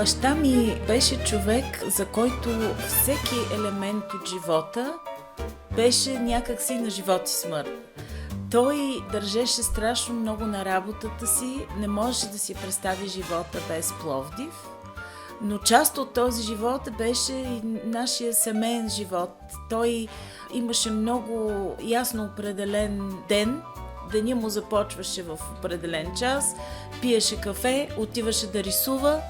Баща ми беше човек, за който всеки елемент от живота беше някакси на живот и смърт. Той държеше страшно много на работата си, не можеше да си представи живота без Пловдив, но част от този живот беше и нашия семейен живот. Той имаше много ясно определен ден. Деня му започваше в определен час, пиеше кафе, отиваше да рисува,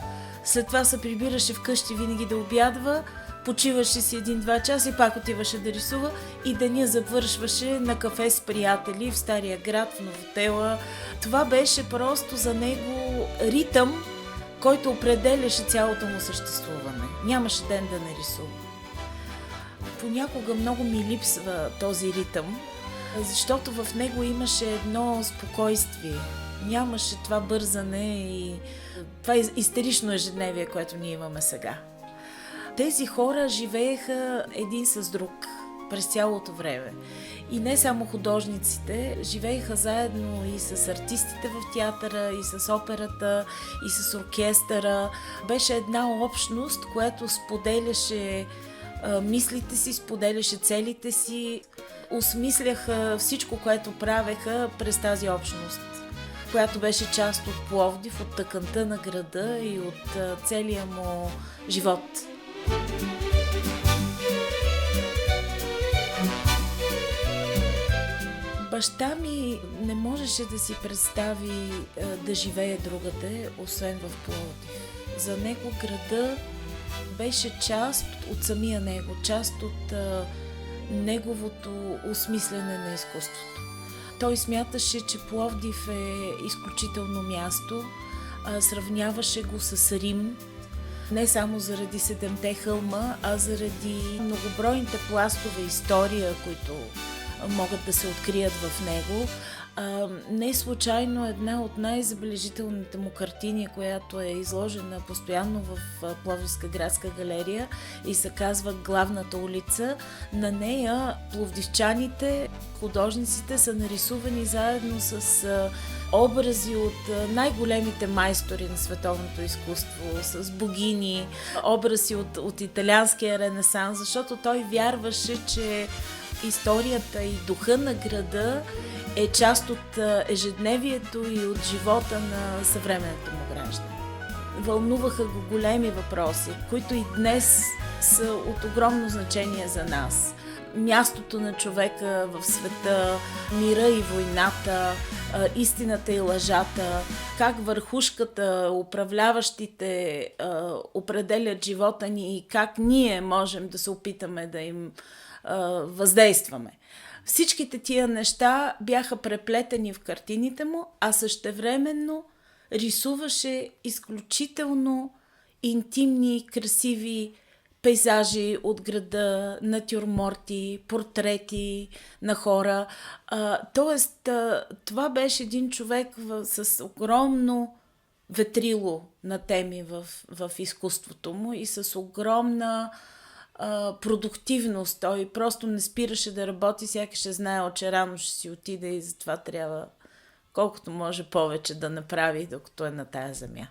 след това се прибираше вкъщи винаги да обядва, почиваше си 1-2 часа и пак отиваше да рисува и деня завършваше на кафе с приятели в Стария град, в Новотела. Това беше просто за него ритъм, който определяше цялото му съществуване. Нямаше ден да не рисува. Понякога много ми липсва този ритъм, защото в него имаше едно спокойствие. Нямаше това бързане и това истерично ежедневие, което ние имаме сега. Тези хора живееха един с друг през цялото време. И не само художниците, живееха заедно и с артистите в театъра, и с операта, и с оркестъра. Беше една общност, която споделяше мислите си, споделяше целите си, осмисляха всичко, което правеха през тази общност, която беше част от Пловдив, от тъканта на града и от целия му живот. Баща ми не можеше да си представи да живее другаде, освен в Пловдив. За него града беше част от самия него, част от неговото осмислене на изкуството. Той смяташе, че Пловдив е изключително място, сравняваше го с Рим, не само заради 7-те хълма, а заради многобройните пластове история, които могат да се открият в него. Не случайно една от най-забележителните му картини, която е изложена постоянно в Пловдивска градска галерия и се казва Главната улица. На нея пловдивчаните, художниците са нарисувани заедно с образи от най-големите майстори на световното изкуство, с богини, образи от италианския ренесанс, защото той вярваше, че историята и духа на града е част от ежедневието и от живота на съвременното му граждане. Вълнуваха го големи въпроси, които и днес са от огромно значение за нас. Мястото на човека в света, мира и войната, истината и лъжата, как върхушката, управляващите определят живота ни и как ние можем да се опитаме да им въздействаме. Всичките тия неща бяха преплетени в картините му, а същевременно рисуваше изключително интимни, красиви пейзажи от града, натюрморти, портрети на хора. Тоест, това беше един човек с огромно ветрило на теми в изкуството му и с огромна продуктивност. Той просто не спираше да работи, сякаш е знаел, че рано ще си отиде и затова трябва колкото може повече да направи, докато е на тая земя.